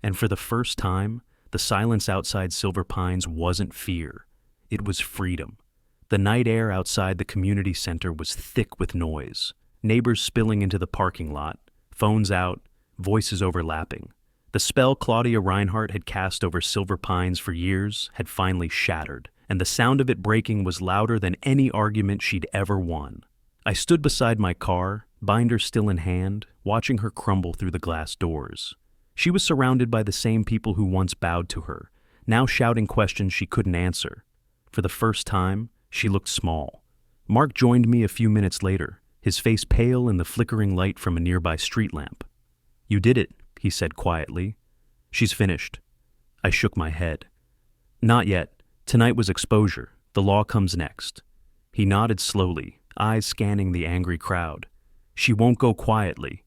And for the first time, the silence outside Silver Pines wasn't fear. It was freedom. The night air outside the community center was thick with noise. Neighbors spilling into the parking lot, phones out, voices overlapping. The spell Claudia Reinhardt had cast over Silver Pines for years had finally shattered, and the sound of it breaking was louder than any argument she'd ever won. I stood beside my car, binder still in hand, watching her crumble through the glass doors. She was surrounded by the same people who once bowed to her, now shouting questions she couldn't answer. For the first time, she looked small. Mark joined me a few minutes later, his face pale in the flickering light from a nearby street lamp. You did it, he said quietly. She's finished. I shook my head. Not yet. Tonight was exposure. The law comes next. He nodded slowly, eyes scanning the angry crowd. She won't go quietly.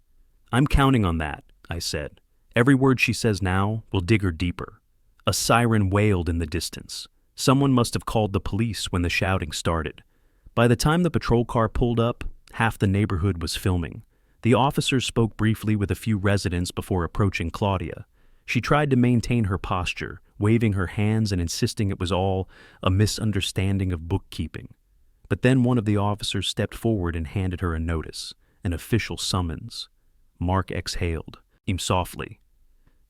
I'm counting on that, I said. Every word she says now will dig her deeper. A siren wailed in the distance. Someone must have called the police when the shouting started. By the time the patrol car pulled up, half the neighborhood was filming. The officers spoke briefly with a few residents before approaching Claudia. She tried to maintain her posture, waving her hands and insisting it was all a misunderstanding of bookkeeping. But then one of the officers stepped forward and handed her a notice, an official summons. Mark exhaled, softly.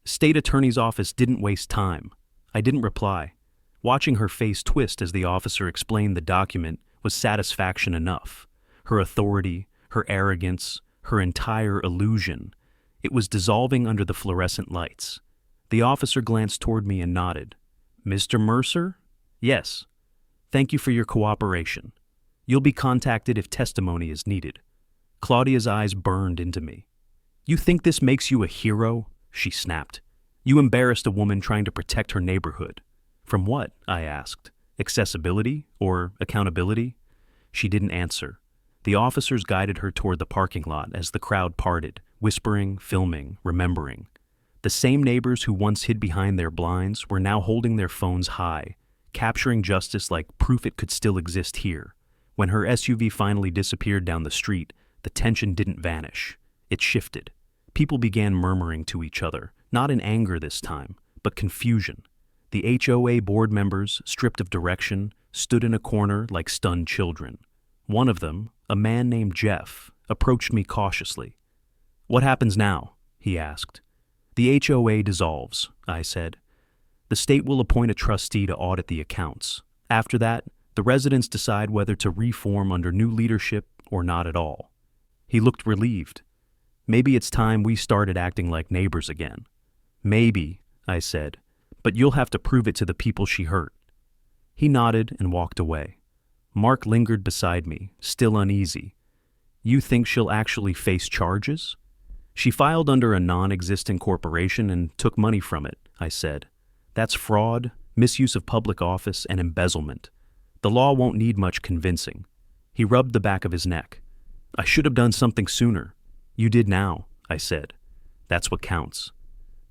State Attorney's office didn't waste time. I didn't reply. Watching her face twist as the officer explained the document was satisfaction enough. Her authority, her arrogance, her entire illusion. It was dissolving under the fluorescent lights. The officer glanced toward me and nodded. "Mr. Mercer?" "Yes. Thank you for your cooperation. You'll be contacted if testimony is needed." Claudia's eyes burned into me. "You think this makes you a hero?" she snapped. "You embarrassed a woman trying to protect her neighborhood." "From what?" I asked. "Accessibility or accountability?" She didn't answer. The officers guided her toward the parking lot as the crowd parted, whispering, filming, remembering. The same neighbors who once hid behind their blinds were now holding their phones high, capturing justice like proof it could still exist here. When her SUV finally disappeared down the street, the tension didn't vanish. It shifted. People began murmuring to each other, not in anger this time, but confusion. The HOA board members, stripped of direction, stood in a corner like stunned children. One of them, a man named Jeff, approached me cautiously. "What happens now?" he asked. "The HOA dissolves," I said. "The state will appoint a trustee to audit the accounts. After that, the residents decide whether to reform under new leadership or not at all." He looked relieved. "Maybe it's time we started acting like neighbors again." "Maybe," I said, "but you'll have to prove it to the people she hurt." He nodded and walked away. Mark lingered beside me, still uneasy. "You think she'll actually face charges?" "She filed under a non-existent corporation and took money from it," I said. "That's fraud, misuse of public office, and embezzlement. The law won't need much convincing." He rubbed the back of his neck. "I should have done something sooner." "You did now," I said. "That's what counts."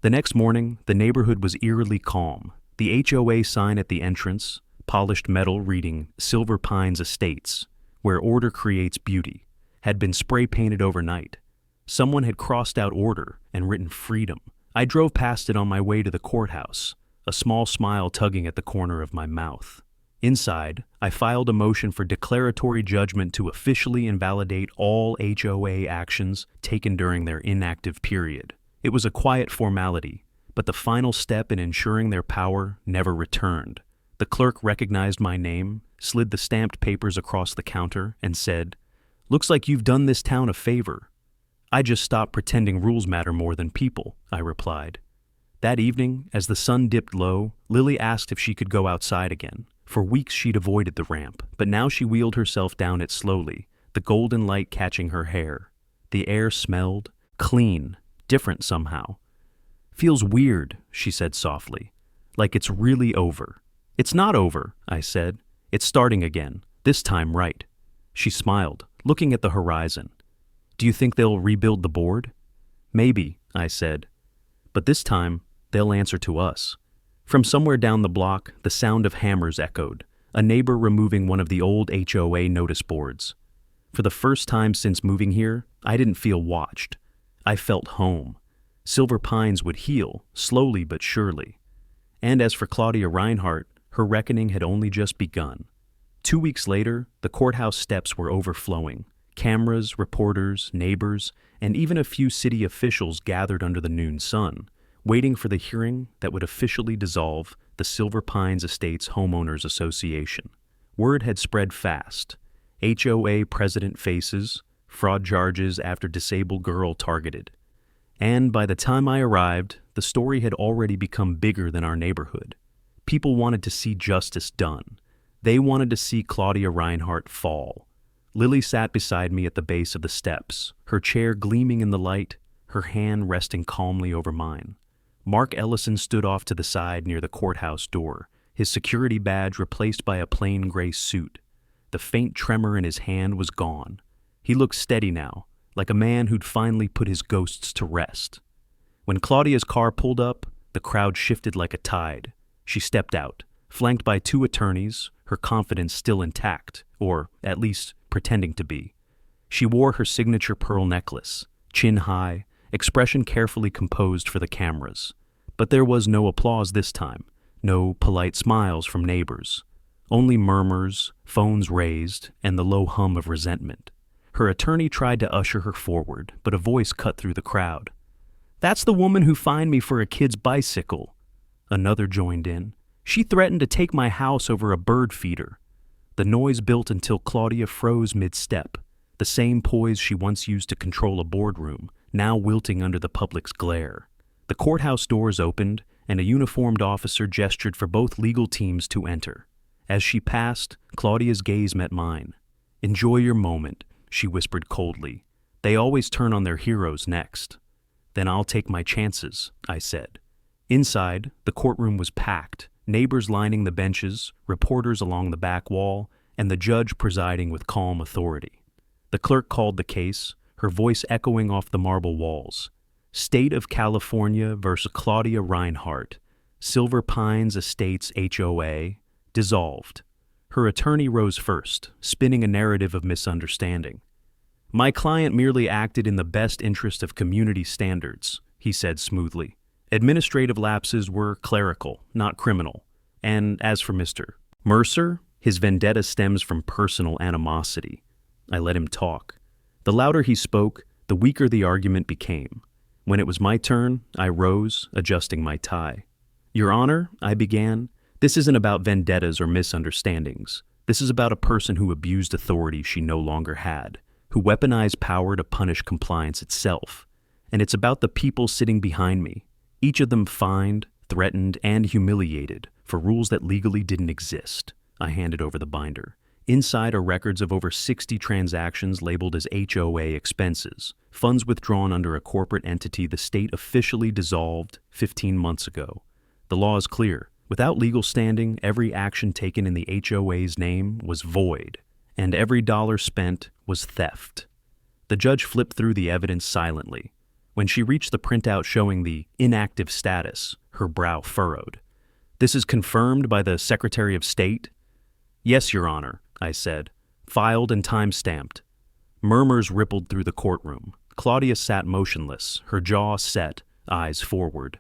The next morning, the neighborhood was eerily calm. The HOA sign at the entrance, polished metal reading Silver Pines Estates, where order creates beauty, had been spray-painted overnight. Someone had crossed out order and written freedom. I drove past it on my way to the courthouse, a small smile tugging at the corner of my mouth. Inside, I filed a motion for declaratory judgment to officially invalidate all HOA actions taken during their inactive period. It was a quiet formality, but the final step in ensuring their power never returned. The clerk recognized my name, slid the stamped papers across the counter, and said, "Looks like you've done this town a favor." "I just stopped pretending rules matter more than people," I replied. That evening, as the sun dipped low, Lily asked if she could go outside again. For weeks she'd avoided the ramp, but now she wheeled herself down it slowly, the golden light catching her hair. The air smelled clean, different somehow. "Feels weird," she said softly, "like it's really over." "It's not over," I said. "It's starting again, this time right." She smiled, looking at the horizon. "Do you think they'll rebuild the board?" "Maybe," I said. "But this time, they'll answer to us." From somewhere down the block, the sound of hammers echoed, a neighbor removing one of the old HOA notice boards. For the first time since moving here, I didn't feel watched. I felt home. Silver Pines would heal, slowly but surely. And as for Claudia Reinhardt, her reckoning had only just begun. 2 weeks later, the courthouse steps were overflowing. Cameras, reporters, neighbors, and even a few city officials gathered under the noon sun, waiting for the hearing that would officially dissolve the Silver Pines Estates Homeowners Association. Word had spread fast. HOA president faces, fraud charges after disabled girl targeted. And by the time I arrived, the story had already become bigger than our neighborhood. People wanted to see justice done. They wanted to see Claudia Reinhardt fall. Lily sat beside me at the base of the steps, her chair gleaming in the light, her hand resting calmly over mine. Mark Ellison stood off to the side near the courthouse door, his security badge replaced by a plain gray suit. The faint tremor in his hand was gone. He looked steady now, like a man who'd finally put his ghosts to rest. When Claudia's car pulled up, the crowd shifted like a tide. She stepped out, flanked by 2 attorneys, her confidence still intact, or at least pretending to be. She wore her signature pearl necklace, chin high, expression carefully composed for the cameras. But there was no applause this time, no polite smiles from neighbors. Only murmurs, phones raised, and the low hum of resentment. Her attorney tried to usher her forward, but a voice cut through the crowd. "That's the woman who fined me for a kid's bicycle." Another joined in. "She threatened to take my house over a bird feeder." The noise built until Claudia froze mid-step, the same poise she once used to control a boardroom, now wilting under the public's glare. The courthouse doors opened, and a uniformed officer gestured for both legal teams to enter. As she passed, Claudia's gaze met mine. "Enjoy your moment," she whispered coldly. "They always turn on their heroes next." "Then I'll take my chances," I said. Inside, the courtroom was packed, neighbors lining the benches, reporters along the back wall, and the judge presiding with calm authority. The clerk called the case, her voice echoing off the marble walls. State of California versus Claudia Reinhardt, Silver Pines Estates HOA, dissolved. Her attorney rose first, spinning a narrative of misunderstanding. "My client merely acted in the best interest of community standards," he said smoothly. "Administrative lapses were clerical, not criminal. And as for Mr. Mercer, his vendetta stems from personal animosity." I let him talk. The louder he spoke, the weaker the argument became. When it was my turn, I rose, adjusting my tie. "Your Honor," I began, "this isn't about vendettas or misunderstandings. This is about a person who abused authority she no longer had, who weaponized power to punish compliance itself. And it's about the people sitting behind me, each of them fined, threatened, and humiliated for rules that legally didn't exist." I handed over the binder. Inside are records of over 60 transactions labeled as HOA expenses, funds withdrawn under a corporate entity the state officially dissolved 15 months ago. The law is clear. Without legal standing, every action taken in the HOA's name was void, and every dollar spent was theft. The judge flipped through the evidence silently. When she reached the printout showing the inactive status, her brow furrowed. "This is confirmed by the Secretary of State?" "Yes, Your Honor," I said, "filed and time-stamped." Murmurs rippled through the courtroom. Claudia sat motionless, her jaw set, eyes forward.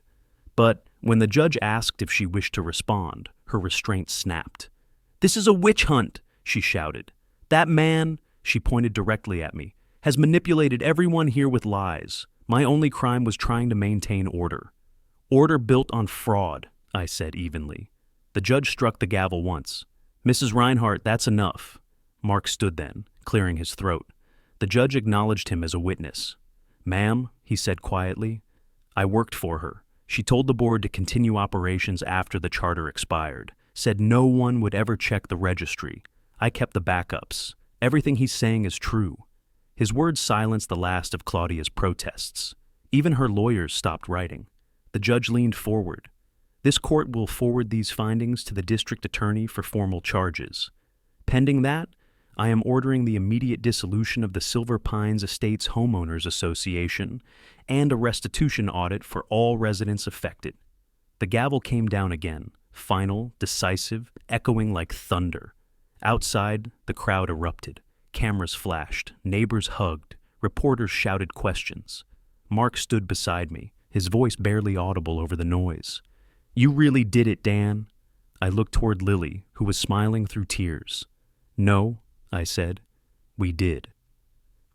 But when the judge asked if she wished to respond, her restraint snapped. "This is a witch hunt," she shouted. "That man," she pointed directly at me, "has manipulated everyone here with lies. My only crime was trying to maintain order." "Order built on fraud," I said evenly. The judge struck the gavel once. "Mrs. Reinhardt, that's enough." Mark stood then, clearing his throat. The judge acknowledged him as a witness. "Ma'am," he said quietly, "I worked for her. She told the board to continue operations after the charter expired, said no one would ever check the registry. I kept the backups. Everything he's saying is true." His words silenced the last of Claudia's protests. Even her lawyers stopped writing. The judge leaned forward. "This court will forward these findings to the district attorney for formal charges. Pending that, I am ordering the immediate dissolution of the Silver Pines Estates Homeowners Association and a restitution audit for all residents affected." The gavel came down again, final, decisive, echoing like thunder. Outside, the crowd erupted. Cameras flashed, neighbors hugged, reporters shouted questions. Mark stood beside me, his voice barely audible over the noise. "You really did it, Dan." I looked toward Lily, who was smiling through tears. "No," I said, "we did."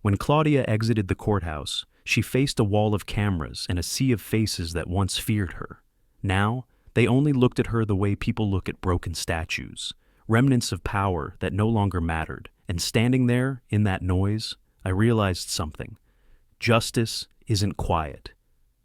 When Claudia exited the courthouse, she faced a wall of cameras and a sea of faces that once feared her. Now, they only looked at her the way people look at broken statues, remnants of power that no longer mattered. And standing there, in that noise, I realized something. Justice isn't quiet.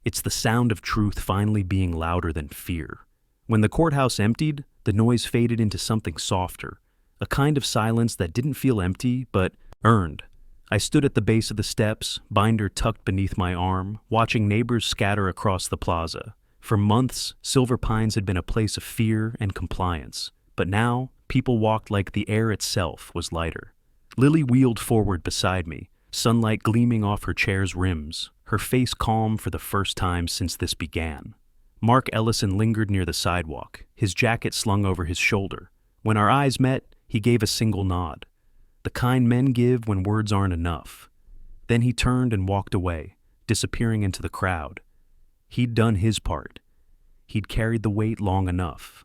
It's the sound of truth finally being louder than fear. When the courthouse emptied, the noise faded into something softer, a kind of silence that didn't feel empty, but earned. I stood at the base of the steps, binder tucked beneath my arm, watching neighbors scatter across the plaza. For months, Silver Pines had been a place of fear and compliance, but now, people walked like the air itself was lighter. Lily wheeled forward beside me, sunlight gleaming off her chair's rims, her face calm for the first time since this began. Mark Ellison lingered near the sidewalk, his jacket slung over his shoulder. When our eyes met, he gave a single nod. The kind men give when words aren't enough. Then he turned and walked away, disappearing into the crowd. He'd done his part. He'd carried the weight long enough.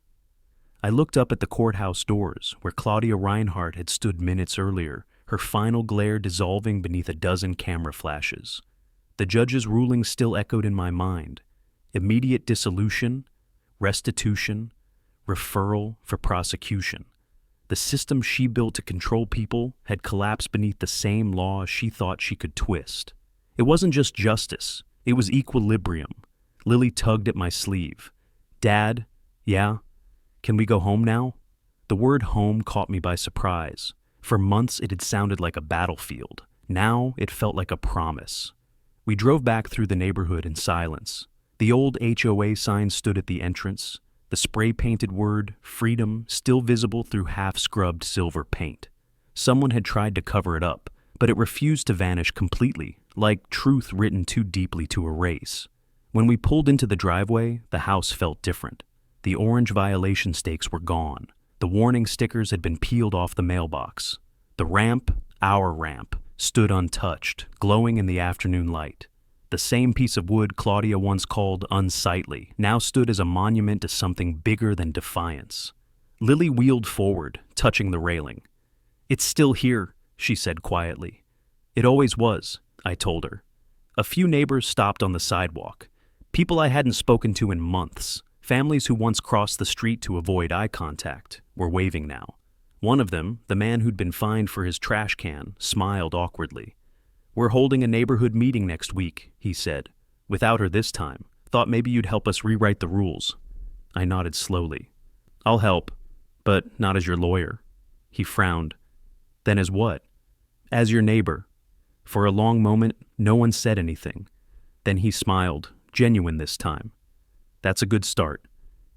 I looked up at the courthouse doors, where Claudia Reinhardt had stood minutes earlier, her final glare dissolving beneath a dozen camera flashes. The judge's ruling still echoed in my mind. Immediate dissolution, restitution, referral for prosecution. The system she built to control people had collapsed beneath the same law she thought she could twist. It wasn't just justice, it was equilibrium. Lily tugged at my sleeve. Dad, yeah? Can we go home now? The word home caught me by surprise. For months it had sounded like a battlefield. Now it felt like a promise. We drove back through the neighborhood in silence. The old HOA sign stood at the entrance, the spray-painted word, freedom, still visible through half-scrubbed silver paint. Someone had tried to cover it up, but it refused to vanish completely, like truth written too deeply to erase. When we pulled into the driveway, the house felt different. The orange violation stakes were gone. The warning stickers had been peeled off the mailbox. The ramp, our ramp, stood untouched, glowing in the afternoon light. The same piece of wood Claudia once called unsightly now stood as a monument to something bigger than defiance. Lily wheeled forward, touching the railing. "It's still here," she said quietly. "It always was," I told her. A few neighbors stopped on the sidewalk. People I hadn't spoken to in months. Families who once crossed the street to avoid eye contact were waving now. One of them, the man who'd been fined for his trash can, smiled awkwardly. "We're holding a neighborhood meeting next week," he said. "Without her this time. Thought maybe you'd help us rewrite the rules." I nodded slowly. "I'll help, but not as your lawyer." He frowned. "Then as what?" "As your neighbor." For a long moment, no one said anything. Then he smiled, genuine this time. "That's a good start."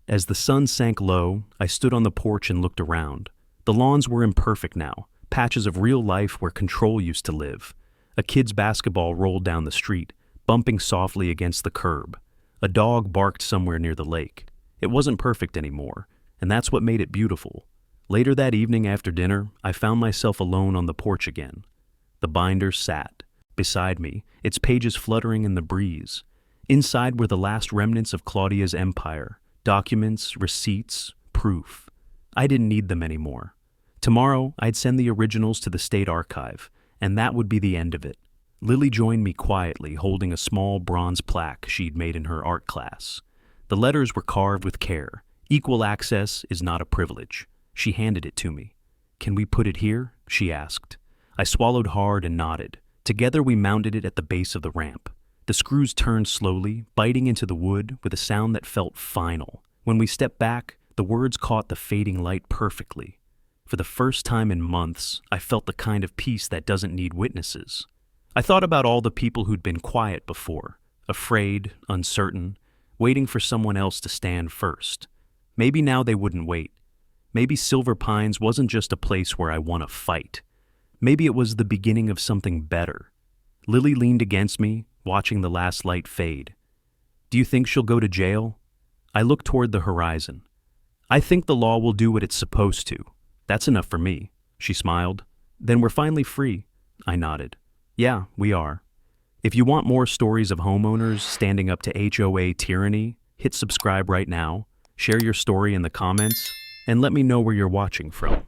As the sun sank low, I stood on the porch and looked around. The lawns were imperfect now, patches of real life where control used to live. A kid's basketball rolled down the street, bumping softly against the curb. A dog barked somewhere near the lake. It wasn't perfect anymore, and that's what made it beautiful. Later that evening after dinner, I found myself alone on the porch again. The binder sat beside me, its pages fluttering in the breeze. Inside were the last remnants of Claudia's empire, documents, receipts, proof. I didn't need them anymore. Tomorrow, I'd send the originals to the state archive, and that would be the end of it. Lily joined me quietly, holding a small bronze plaque she'd made in her art class. The letters were carved with care. "Equal access is not a privilege." She handed it to me. "Can we put it here?" she asked. I swallowed hard and nodded. Together we mounted it at the base of the ramp. The screws turned slowly, biting into the wood with a sound that felt final. When we stepped back, the words caught the fading light perfectly. For the first time in months, I felt the kind of peace that doesn't need witnesses. I thought about all the people who'd been quiet before, afraid, uncertain, waiting for someone else to stand first. Maybe now they wouldn't wait. Maybe Silver Pines wasn't just a place where I won a fight. Maybe it was the beginning of something better. Lily leaned against me, watching the last light fade. "Do you think she'll go to jail?" I looked toward the horizon. "I think the law will do what it's supposed to. That's enough for me," she smiled. "Then we're finally free." I nodded. "Yeah, we are." If you want more stories of homeowners standing up to HOA tyranny, hit subscribe right now, share your story in the comments, and let me know where you're watching from.